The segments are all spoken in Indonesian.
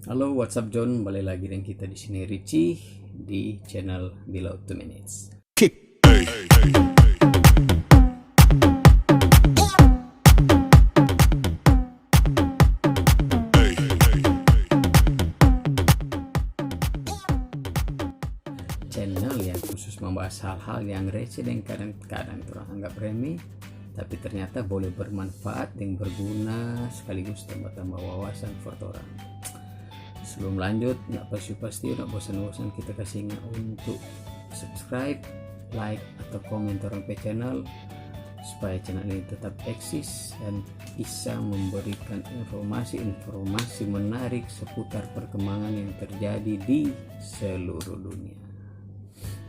Halo, what's up John? Balik lagi dengan kita di sini Richie di channel Below 2 Minutes. Channel yang khusus membahas hal-hal yang receh dan kadang-kadang orang anggap remeh, tapi ternyata boleh bermanfaat dan berguna sekaligus tambah-tambah wawasan buat orang. Sebelum lanjut, nggak pasti nggak bosan-bosan kita kasih ingat untuk subscribe, like atau komen orang pe channel supaya channel ini tetap eksis dan bisa memberikan informasi menarik seputar perkembangan yang terjadi di seluruh dunia.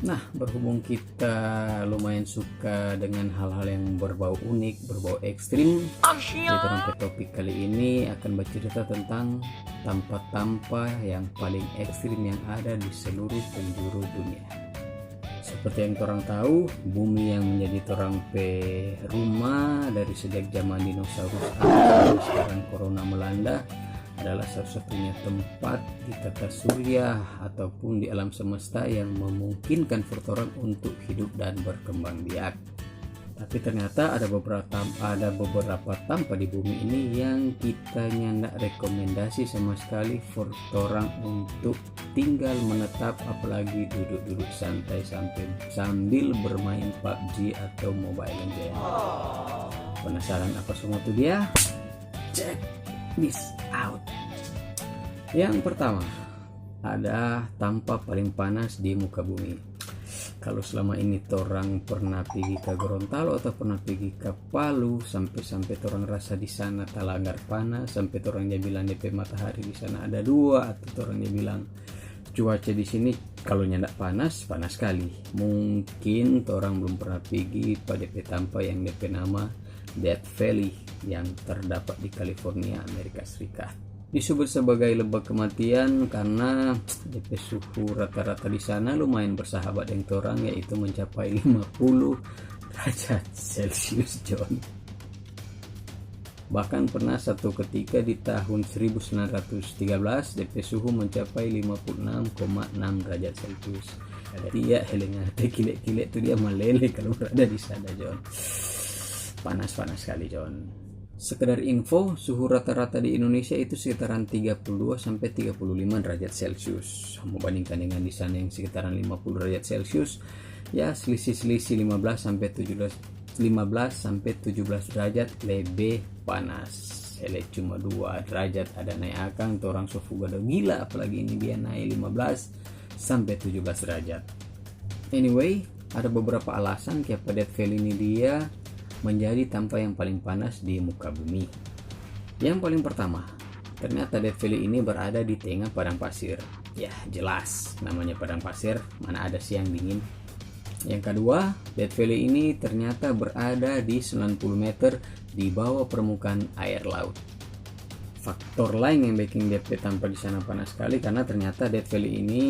Nah, berhubung kita lumayan suka dengan hal-hal yang berbau unik, berbau ekstrim, jadi orang topik kali ini akan bercerita tentang tampa-tampa yang paling ekstrim yang ada di seluruh penjuru dunia. Seperti yang orang tahu, bumi yang menjadi orang pe rumah dari sejak zaman dinosaurus sampai sekarang corona melanda adalah satu-satunya tempat di tata surya ataupun di alam semesta yang memungkinkan orang untuk hidup dan berkembang biak. Tapi ternyata ada beberapa tampa di bumi ini yang kita nyandak rekomendasi sama sekali orang untuk tinggal menetap, apalagi duduk-duduk santai sambil bermain PUBG atau Mobile Legends. Penasaran apa semua itu dia? Check this out. Yang pertama, ada tampa paling panas di muka bumi. Kalau selama ini orang pernah pergi ke Gorontalo atau pernah pergi ke Palu, sampai orang rasa di sana talanggar panas, sampai orang dia bilang DP matahari di sana ada dua, atau orang dia bilang cuaca di sini kalau nyandak panas sekali. Mungkin orang belum pernah pergi pada DP tampa yang DP nama Death Valley yang terdapat di California, Amerika Serikat. Disebut sebagai lembah kematian karena DP suhu rata-rata di sana lumayan bersahabat dengan orang, yaitu mencapai 50 derajat Celcius, John. Bahkan pernah satu ketika di tahun 1913 DP suhu mencapai 56,6 derajat Celcius. Jadi ya helengate kilek-kilek itu dia meleleh kalau berada di sana, John. Panas sekali, John. Sekedar info, suhu rata-rata di Indonesia itu sekitaran 32 sampai 35 derajat Celcius. Membandingkan dengan di sana yang sekitaran 50 derajat Celcius, ya selisih 15 sampai 17 derajat lebih panas. Cuma 2 derajat ada naik akang, orang sofu gado gila, apalagi ini dia naik 15 sampai 17 derajat. Anyway, ada beberapa alasan kenapa Death Valley ini dia menjadi tampa yang paling panas di muka bumi. Yang paling pertama, ternyata Death Valley ini berada di tengah padang pasir. Ya jelas, namanya padang pasir, mana ada siang dingin. Yang kedua, Death Valley ini ternyata berada di 90 meter di bawah permukaan air laut. Faktor lain yang bikin DP tampa di sana panas sekali karena ternyata Death Valley ini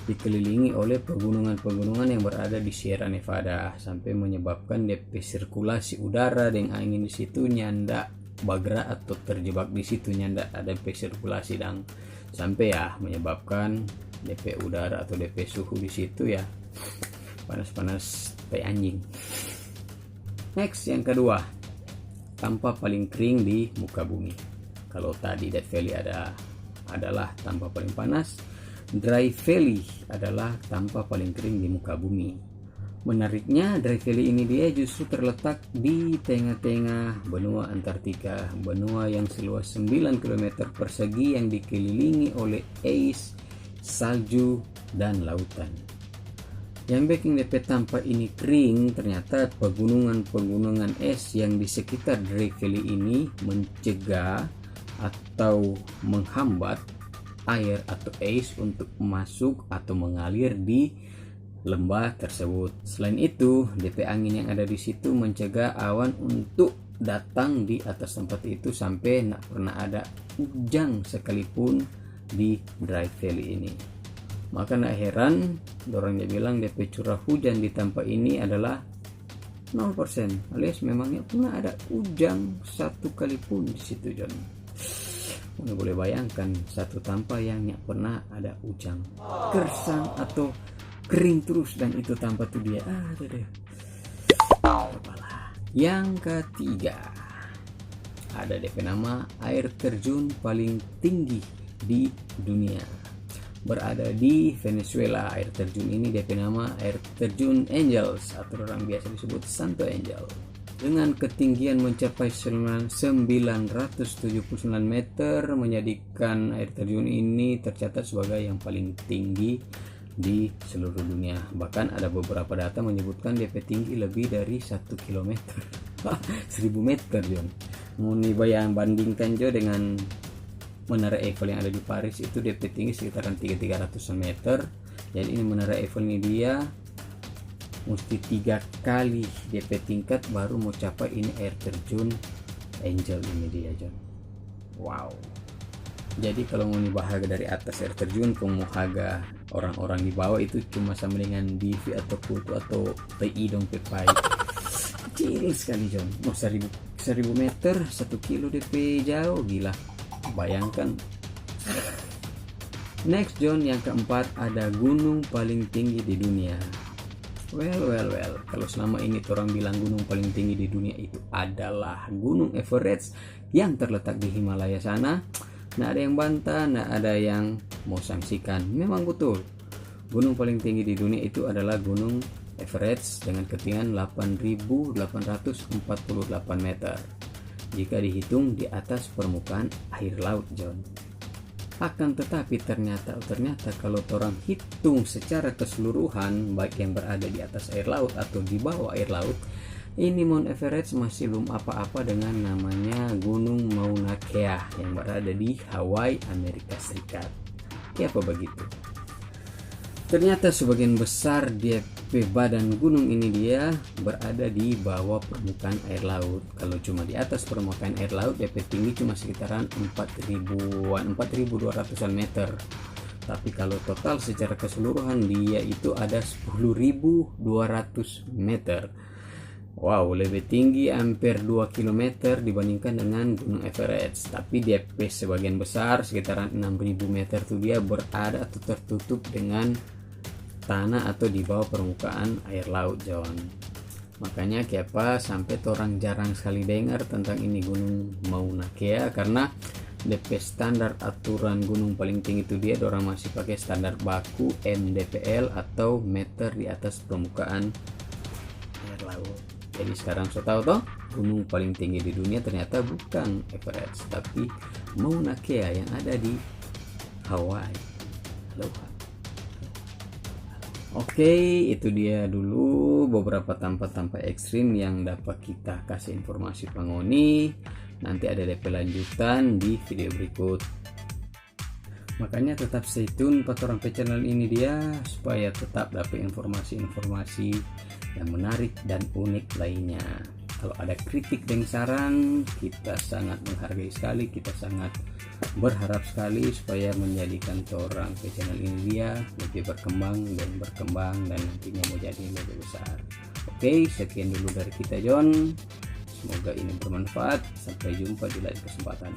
dikelilingi oleh pegunungan-pegunungan yang berada di Sierra Nevada, sampai menyebabkan DP sirkulasi udara dan angin di situ nyanda bagra atau terjebak di situ nyanda ada DP sirkulasi, dan sampai ya menyebabkan DP udara atau DP suhu di situ ya panas-panas kayak anjing. Next, yang kedua, tampa paling kering di muka bumi. Kalau tadi Death Valley adalah tampa paling panas, Dry Valley adalah tampa paling kering di muka bumi. Menariknya, Dry Valley ini dia justru terletak di tengah-tengah benua Antartika, benua yang seluas 9 km persegi yang dikelilingi oleh es, salju, dan lautan. Yang bikin DP tampa ini kering ternyata pegunungan es yang di sekitar Dry Valley ini mencegah atau menghambat air atau es untuk masuk atau mengalir di lembah tersebut. Selain itu, DP angin yang ada di situ mencegah awan untuk datang di atas tempat itu, sampai tidak pernah ada hujan sekalipun di Dry Valley ini. Maka tidak heran orang dia bilang DP curah hujan di tempat ini adalah 0%, alias memangnya pernah ada hujan satu kali pun di situ, John. Anda boleh bayangkan satu tanpa yang pernah ada ujang, gersang atau kering terus, dan itu tanpa tuh dia ada deh. Yang ketiga ada DP nama air terjun paling tinggi di dunia, berada di Venezuela. Air terjun ini DP nama air terjun Angels atau orang biasa disebut Santo Angel, dengan ketinggian mencapai 979 meter, menjadikan air terjun ini tercatat sebagai yang paling tinggi di seluruh dunia. Bahkan ada beberapa data menyebutkan DP tinggi lebih dari 1 kilometer. 1000 meter John. Mau bayang bandingkan Jo dengan Menara Eiffel yang ada di Paris, itu DP tinggi sekitaran 300 meter. Jadi ini Menara Eiffel ini dia mesti 3 kali DP tingkat baru mau capai ini air terjun Angel ini dia John. Wow. Jadi kalau mau bahagia dari atas air terjun, mau haga orang-orang di bawah itu cuma sama dengan BV atau Kutu atau TI dong pepai. Kecil sekali John. Mau 1000 meter 1 kilo DP jauh, gila. Bayangkan. Next John, yang keempat ada gunung paling tinggi di dunia. Well, kalau selama ini orang bilang gunung paling tinggi di dunia itu adalah Gunung Everest yang terletak di Himalaya sana, nggak ada yang bantah, nggak ada yang mau sangsikan. Memang betul, gunung paling tinggi di dunia itu adalah Gunung Everest dengan ketinggian 8.848 meter jika dihitung di atas permukaan air laut John. Akan tetapi ternyata kalau orang hitung secara keseluruhan, baik yang berada di atas air laut atau di bawah air laut, ini Mount Everest masih belum apa-apa dengan namanya Gunung Mauna Kea yang berada di Hawaii, Amerika Serikat. Ya apa begitu? Ternyata sebagian besar DP badan gunung ini dia berada di bawah permukaan air laut. Kalau cuma di atas permukaan air laut, DP tinggi cuma sekitaran 4.200 meter. Tapi kalau total secara keseluruhan dia itu ada 10.200 meter. Wow, lebih tinggi hampir 2 km dibandingkan dengan Gunung Everest. Tapi DP sebagian besar sekitaran 6.000 meter itu dia berada atau tertutup dengan tanah atau di bawah permukaan air laut John. Makanya kenapa sampai orang jarang sekali dengar tentang ini Gunung Mauna Kea, karena DP standar aturan gunung paling tinggi itu dia orang masih pakai standar baku MDPL atau meter di atas permukaan air laut. Jadi sekarang saya tahu toh, gunung paling tinggi di dunia ternyata bukan Everest tapi Mauna Kea yang ada di Hawaii. Aloha. Oke, itu dia dulu beberapa tampak-tampak ekstrim yang dapat kita kasih informasi pangoni. Nanti ada DP lanjutan di video berikut. Makanya tetap stay tune orang channel ini dia supaya tetap dapat informasi-informasi yang menarik dan unik lainnya. Kalau ada kritik dan saran, kita sangat menghargai sekali, kita sangat berharap sekali supaya menjadikan orang channel ini dia lebih berkembang dan nantinya mau jadi lebih besar. Oke, sekian dulu dari kita John. Semoga ini bermanfaat. Sampai jumpa di lain kesempatan.